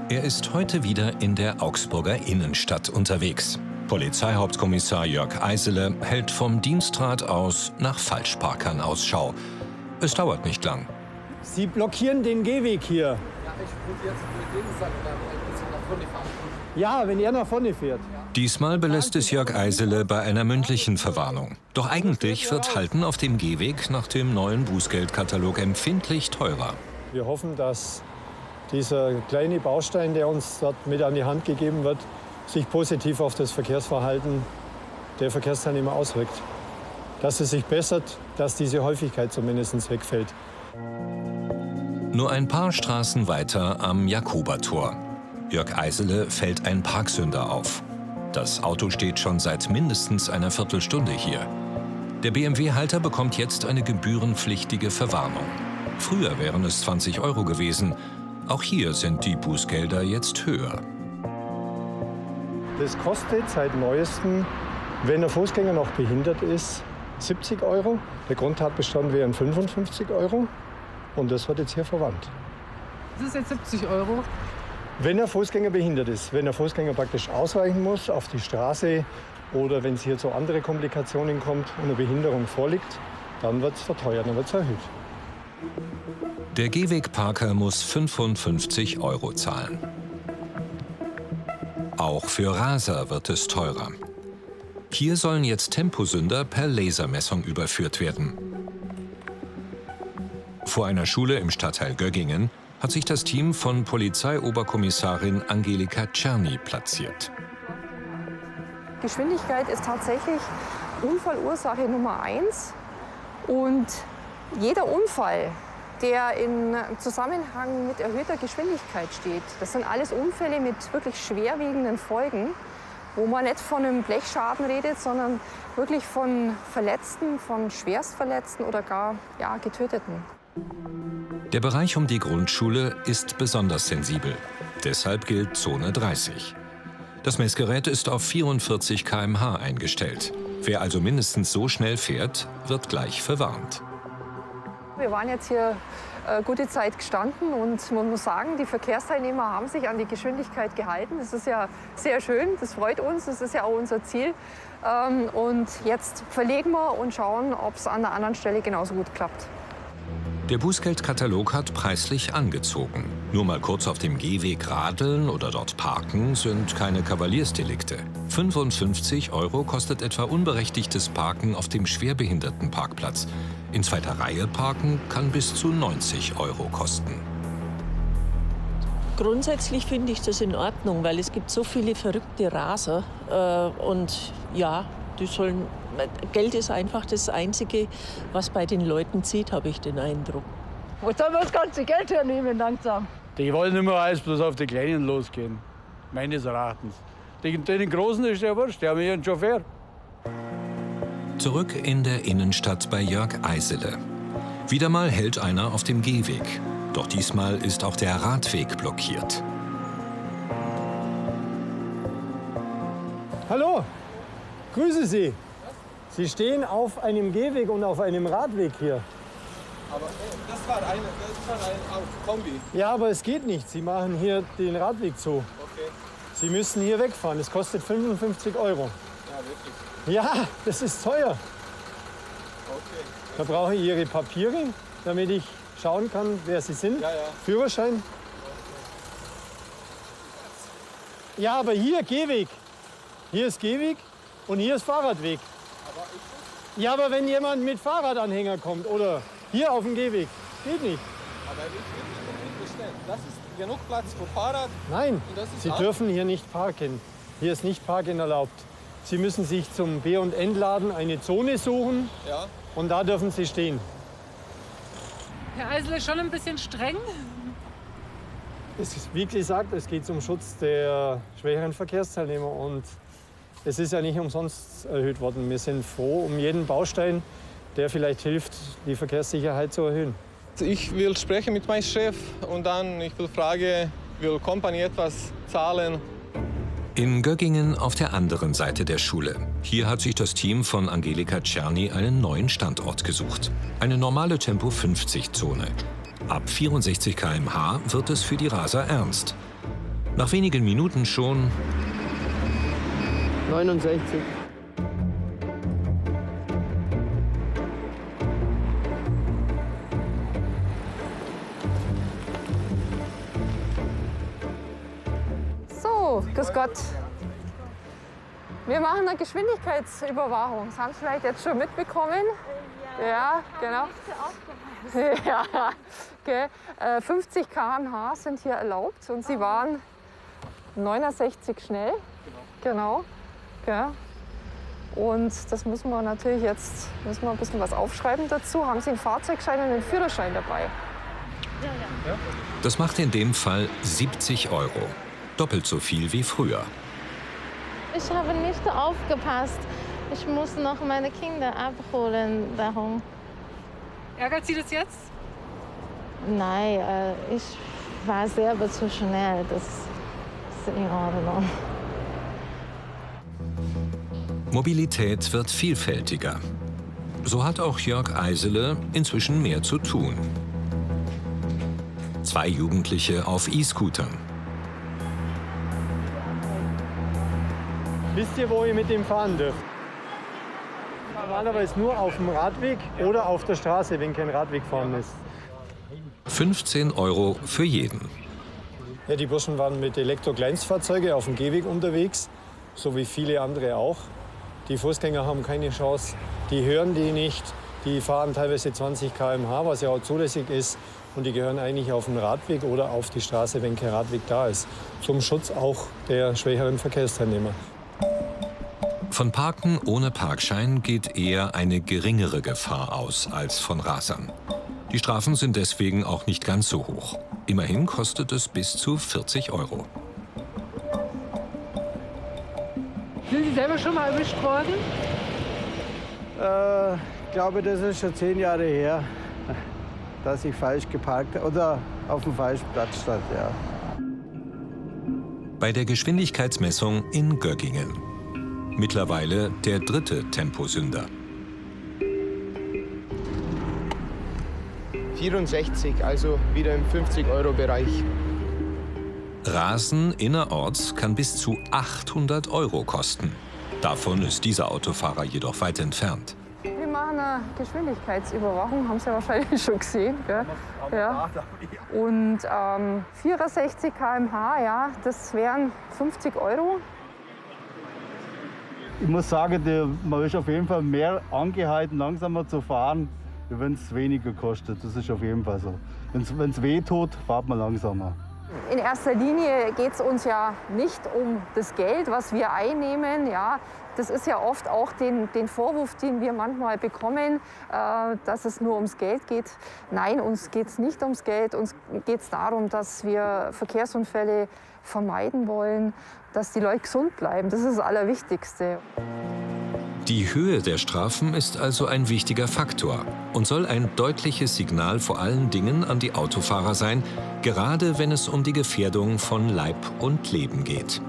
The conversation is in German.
Er ist heute wieder in der Augsburger Innenstadt unterwegs. Polizeihauptkommissar Jörg Eisele hält vom Dienstrad aus nach Falschparkern Ausschau. Es dauert nicht lang. Sie blockieren den Gehweg hier. Ja, ich würde jetzt mit dem sagen, ein bisschen nach vorne fahren. Ja, wenn er nach vorne fährt. Diesmal belässt es Jörg Eisele bei einer mündlichen Verwarnung. Doch eigentlich wird Halten auf dem Gehweg nach dem neuen Bußgeldkatalog empfindlich teurer. Wir hoffen, dass dieser kleine Baustein, der uns dort mit an die Hand gegeben wird, sich positiv auf das Verkehrsverhalten der Verkehrsteilnehmer auswirkt. Dass es sich bessert, dass diese Häufigkeit zumindest wegfällt. Nur ein paar Straßen weiter am Jakobertor. Jörg Eisele fällt ein Parksünder auf. Das Auto steht schon seit mindestens einer Viertelstunde hier. Der BMW-Halter bekommt jetzt eine gebührenpflichtige Verwarnung. Früher wären es 20 € gewesen. Auch hier sind die Bußgelder jetzt höher. Das kostet seit Neuestem, wenn der Fußgänger noch behindert ist, 70 €. Der Grundtatbestand wären 55 €. Und das wird jetzt hier verwandt. Das ist jetzt 70 €. Wenn der Fußgänger behindert ist, wenn der Fußgänger praktisch ausweichen muss auf die Straße oder wenn es hier zu anderen Komplikationen kommt und eine Behinderung vorliegt, dann wird es verteuert, dann wird es erhöht. Der Gehwegparker muss 55 € zahlen. Auch für Raser wird es teurer. Hier sollen jetzt Temposünder per Lasermessung überführt werden. Vor einer Schule im Stadtteil Göggingen hat sich das Team von Polizeioberkommissarin Angelika Czerny platziert. Geschwindigkeit ist tatsächlich Unfallursache Nummer 1. Und jeder Unfall, der in Zusammenhang mit erhöhter Geschwindigkeit steht, das sind alles Unfälle mit wirklich schwerwiegenden Folgen, wo man nicht von einem Blechschaden redet, sondern wirklich von Verletzten, von Schwerstverletzten oder gar Getöteten. Der Bereich um die Grundschule ist besonders sensibel. Deshalb gilt Zone 30. Das Messgerät ist auf 44 km/h eingestellt. Wer also mindestens so schnell fährt, wird gleich verwarnt. Wir waren jetzt hier gute Zeit gestanden und man muss sagen, die Verkehrsteilnehmer haben sich an die Geschwindigkeit gehalten. Das ist ja sehr schön, das freut uns, das ist ja auch unser Ziel. Und jetzt verlegen wir und schauen, ob es an der anderen Stelle genauso gut klappt. Der Bußgeldkatalog hat preislich angezogen. Nur mal kurz auf dem Gehweg radeln oder dort parken sind keine Kavaliersdelikte. 55 € kostet etwa unberechtigtes Parken auf dem Schwerbehindertenparkplatz. In zweiter Reihe parken kann bis zu 90 € kosten. Grundsätzlich finde ich das in Ordnung, weil es gibt so viele verrückte Raser. Und ja, Geld ist einfach das Einzige, was bei den Leuten zieht, habe ich den Eindruck. Wo sollen wir das ganze Geld hernehmen langsam? Die wollen immer alles bloß auf die Kleinen losgehen, meines Erachtens. Den Großen ist ja wurscht, die haben hier einen Chauffeur. Zurück in der Innenstadt bei Jörg Eisele. Wieder mal hält einer auf dem Gehweg. Doch diesmal ist auch der Radweg blockiert. Hallo, grüße Sie. Sie stehen auf einem Gehweg und auf einem Radweg hier. Aber das war ein Kombi. Ja, aber es geht nicht. Sie machen hier den Radweg zu. Okay. Sie müssen hier wegfahren. Es kostet 55 €. Ja, wirklich. Ja, das ist teuer. Okay. Da brauche ich Ihre Papiere, damit ich schauen kann, wer Sie sind. Ja, ja. Führerschein. Ja, aber hier Gehweg. Hier ist Gehweg und hier ist Fahrradweg. Ja, aber wenn jemand mit Fahrradanhänger kommt oder hier auf dem Gehweg, geht nicht. Aber ich will nicht bestellen. Das ist genug Platz für Fahrrad. Nein, Und das ist Sie ab. dürfen hier nicht parken. Hier ist nicht Parken erlaubt. Sie müssen sich zum B- und Entladen eine Zone suchen Ja. und da dürfen Sie stehen. Herr Eisele ist schon ein bisschen streng. Es ist, wie gesagt, es geht zum Schutz der schwächeren Verkehrsteilnehmer und es ist ja nicht umsonst erhöht worden. Wir sind froh um jeden Baustein, der vielleicht hilft, die Verkehrssicherheit zu erhöhen. Ich will sprechen mit meinem Chef und dann ich will fragen, will Company etwas zahlen? In Göggingen auf der anderen Seite der Schule. Hier hat sich das Team von Angelika Czerny einen neuen Standort gesucht. Eine normale Tempo-50-Zone. Ab 64 km/h wird es für die Raser ernst. Nach wenigen Minuten schon 69. So, grüß Gott. Wir machen eine Geschwindigkeitsüberwachung. Das haben Sie vielleicht jetzt schon mitbekommen. Ja, genau. Ja, okay. 50 km/h sind hier erlaubt und Sie waren 69 schnell. Genau. Okay. Und das müssen wir natürlich jetzt ein bisschen was aufschreiben dazu. Haben Sie einen Fahrzeugschein und einen Führerschein dabei? Das macht in dem Fall 70 €. Doppelt so viel wie früher. Ich habe nicht aufgepasst. Ich muss noch meine Kinder abholen. Darum. Ärgert Sie das jetzt? Nein, ich war selber zu schnell. Das ist in Ordnung. Mobilität wird vielfältiger. So hat auch Jörg Eisele inzwischen mehr zu tun. 2 Jugendliche auf E-Scootern. Wisst ihr, wo ihr mit dem fahren dürft? Normalerweise nur auf dem Radweg oder auf der Straße, wenn kein Radweg vorhanden ist. 15 € für jeden. Ja, die Burschen waren mit Elektro-Kleinstfahrzeugen auf dem Gehweg unterwegs, so wie viele andere auch. Die Fußgänger haben keine Chance, die hören die nicht. Die fahren teilweise 20 km/h, was ja auch zulässig ist. Und die gehören eigentlich auf den Radweg oder auf die Straße, wenn kein Radweg da ist. Zum Schutz auch der schwächeren Verkehrsteilnehmer. Von Parken ohne Parkschein geht eher eine geringere Gefahr aus als von Rasern. Die Strafen sind deswegen auch nicht ganz so hoch. Immerhin kostet es bis zu 40 €. Sind Sie selber schon mal erwischt worden? Ich glaube, das ist schon 10 Jahre her, dass ich falsch geparkt oder auf dem falschen Platz stand. Ja. Bei der Geschwindigkeitsmessung in Göggingen. Mittlerweile der 3. Temposünder. 64, also wieder im 50-Euro-Bereich. Rasen innerorts kann bis zu 800 € kosten. Davon ist dieser Autofahrer jedoch weit entfernt. Wir machen eine Geschwindigkeitsüberwachung, haben Sie ja wahrscheinlich schon gesehen. Gell? Ja. Und 64 km/h, ja, das wären 50 €. Ich muss sagen, man ist auf jeden Fall mehr angehalten, langsamer zu fahren, wenn es weniger kostet. Das ist auf jeden Fall so. Wenn es weh tut, fährt man langsamer. In erster Linie geht es uns ja nicht um das Geld, was wir einnehmen. Ja. Das ist ja oft auch den Vorwurf, den wir manchmal bekommen, dass es nur ums Geld geht. Nein, uns geht es nicht ums Geld. Uns geht es darum, dass wir Verkehrsunfälle vermeiden wollen, dass die Leute gesund bleiben. Das ist das Allerwichtigste. Die Höhe der Strafen ist also ein wichtiger Faktor und soll ein deutliches Signal vor allen Dingen an die Autofahrer sein, gerade wenn es um die Gefährdung von Leib und Leben geht.